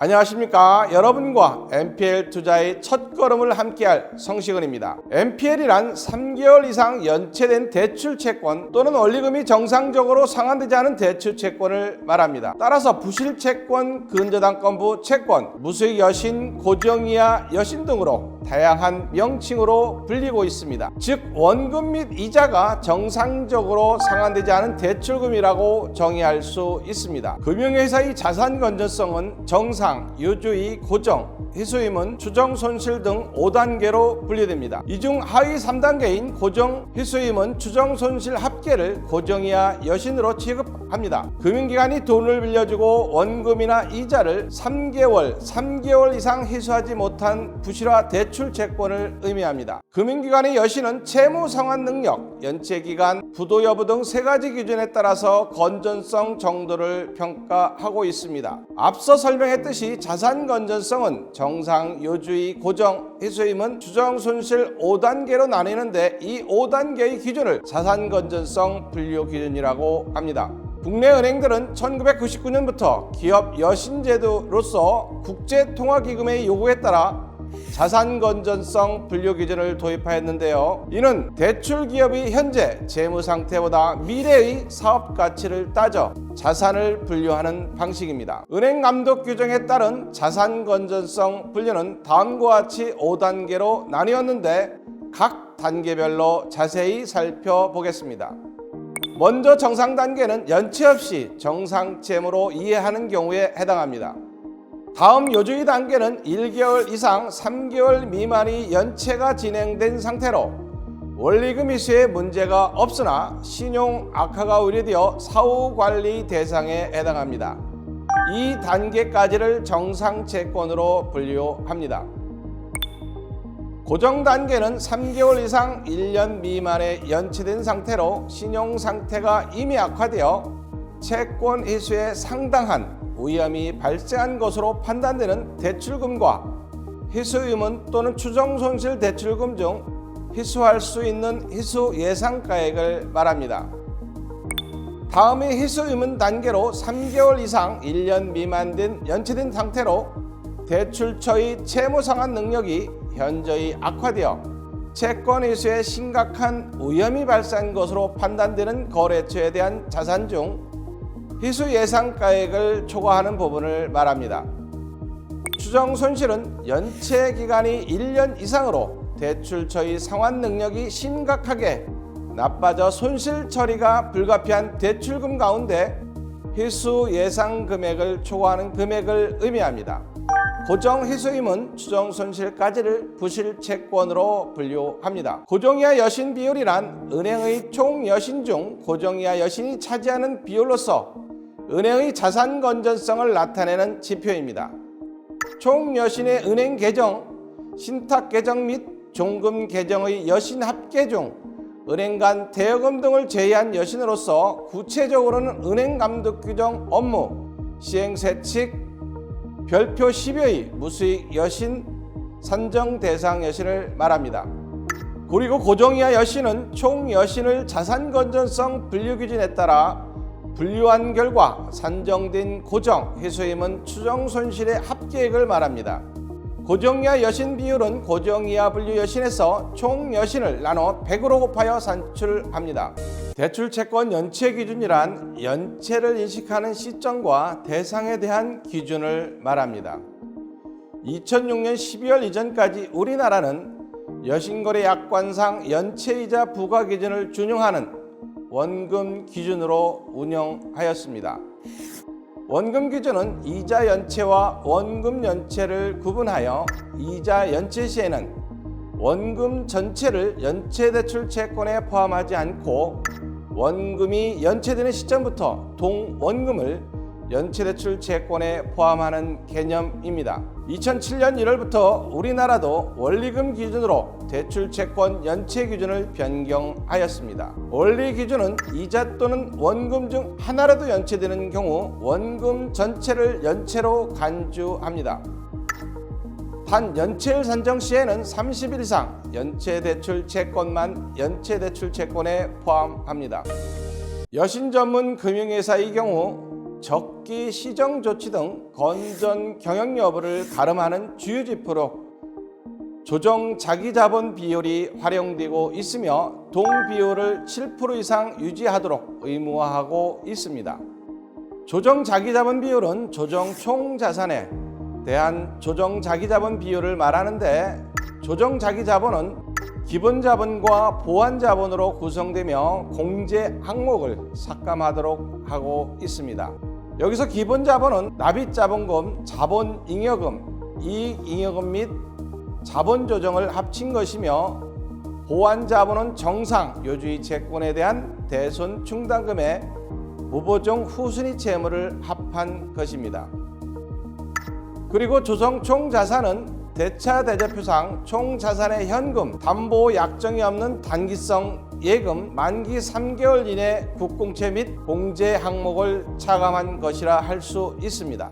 안녕하십니까. 여러분과 NPL 투자의 첫걸음을 함께할 성시근입니다. NPL이란 3개월 이상 연체된 대출채권 또는 원리금이 정상적으로 상환되지 않은 대출채권을 말합니다. 따라서 부실채권, 근저당권부 채권, 무수익 여신, 고정이하 여신 등으로 다양한 명칭으로 불리고 있습니다. 즉 원금 및 이자가 정상적으로 상환되지 않은 대출금이라고 정의할 수 있습니다. 금융회사의 자산 건전성은 정상, 유주의, 고정, 희소임은 추정 손실 등 5단계로 분류됩니다. 이 중 하위 3단계인 고정, 희소임은 추정 손실 합계를 고정이하 여신으로 취급합니다. 금융기관이 돈을 빌려주고 원금이나 이자를 3개월 이상 희소하지 못한 부실화 대출 채권을 의미합니다. 금융기관의 여신은 채무 상환 능력, 연체기간, 부도 여부 등 3가지 기준에 따라서 건전성 정도를 평가하고 있습니다. 앞서 설명했듯이 자산 건전성은 정상, 요주의, 고정, 희소임은 추정 손실 5단계로 나뉘는데 이 5단계의 기준을 자산 건전성 분류 기준이라고 합니다. 국내 은행들은 1999년부터 기업 여신제도로서 국제통화기금의 요구에 따라 자산 건전성 분류 기준을 도입하였는데요. 이는 대출 기업이 현재 재무 상태보다 미래의 사업 가치를 따져 자산을 분류하는 방식입니다. 은행 감독 규정에 따른 자산 건전성 분류는 다음과 같이 5단계로 나뉘었는데 각 단계별로 자세히 살펴보겠습니다. 먼저 정상 단계는 연체 없이 정상 채무로 이해하는 경우에 해당합니다. 다음 요주의 단계는 1개월 이상 3개월 미만이 연체가 진행된 상태로 원리금 이수에 문제가 없으나 신용 악화가 우려되어 사후관리 대상에 해당합니다. 이 단계까지를 정상 채권으로 분류합니다. 고정 단계는 3개월 이상 1년 미만에 연체된 상태로 신용 상태가 이미 악화되어 채권 이수에 상당한 위험이 발생한 것으로 판단되는 대출금과 희소유문 또는 추정손실 대출금 중 희소할 수 있는 희소 예상가액을 말합니다. 다음에 희소유문 단계로 3개월 이상 1년 미만 된 연체된 상태로 대출처의 채무상환 능력이 현저히 악화되어 채권 희소에 심각한 위험이 발생한 것으로 판단되는 거래처에 대한 자산 중 희소 예상가액을 초과하는 부분을 말합니다. 추정 손실은 연체 기간이 1년 이상으로 대출처의 상환 능력이 심각하게 나빠져 손실 처리가 불가피한 대출금 가운데 희소 예상 금액을 초과하는 금액을 의미합니다. 고정 희소임은 추정 손실까지를 부실 채권으로 분류합니다. 고정이하 여신 비율이란 은행의 총 여신 중 고정이하 여신이 차지하는 비율로서 은행의 자산 건전성을 나타내는 지표입니다. 총 여신의 은행 계정, 신탁 계정 및 종금 계정의 여신 합계 중 은행 간 대여금 등을 제외한 여신으로서 구체적으로는 은행 감독 규정 업무, 시행세칙, 별표 10여의 무수익 여신, 산정 대상 여신을 말합니다. 그리고 고정이하 여신은 총 여신을 자산 건전성 분류 기준에 따라 분류한 결과 산정된 고정, 희소임은 추정 손실의 합계액을 말합니다. 고정이하 여신 비율은 고정이하 분류 여신에서 총 여신을 나눠 100으로 곱하여 산출합니다. 대출채권 연체 기준이란 연체를 인식하는 시점과 대상에 대한 기준을 말합니다. 2006년 12월 이전까지 우리나라는 여신거래 약관상 연체이자 부과 기준을 준용하는 원금 기준으로 운영하였습니다. 원금 기준은 이자 연체와 원금 연체를 구분하여 이자 연체 시에는 원금 전체를 연체대출 채권에 포함하지 않고 원금이 연체되는 시점부터 동원금을 연체대출 채권에 포함하는 개념입니다. 2007년 1월부터 우리나라도 원리금 기준으로 대출채권 연체 기준을 변경하였습니다. 원리 기준은 이자 또는 원금 중 하나라도 연체되는 경우 원금 전체를 연체로 간주합니다. 단 연체일 산정 시에는 30일 이상 연체대출 채권만 연체대출 채권에 포함합니다. 여신 전문 금융회사의 경우 적기 시정 조치 등 건전 경영 여부를 가름하는 주요 지표로 조정 자기자본 비율이 활용되고 있으며 동비율을 7% 이상 유지하도록 의무화하고 있습니다. 조정 자기자본 비율은 조정 총자산에 대한 조정 자기자본 비율을 말하는데, 조정 자기자본은 기본자본과 보완자본으로 구성되며 공제 항목을 삭감하도록 하고 있습니다. 여기서 기본자본은 납입자본금, 자본잉여금, 이익잉여금 및 자본조정을 합친 것이며, 보완자본은 정상 요주의 채권에 대한 대손 충당금에 무보정 후순위 채무를 합한 것입니다. 그리고 조정 총자산은 대차대조표상 총자산의 현금, 담보 약정이 없는 단기성 예금, 만기 3개월 이내 국공채 및 공제 항목을 차감한 것이라 할 수 있습니다.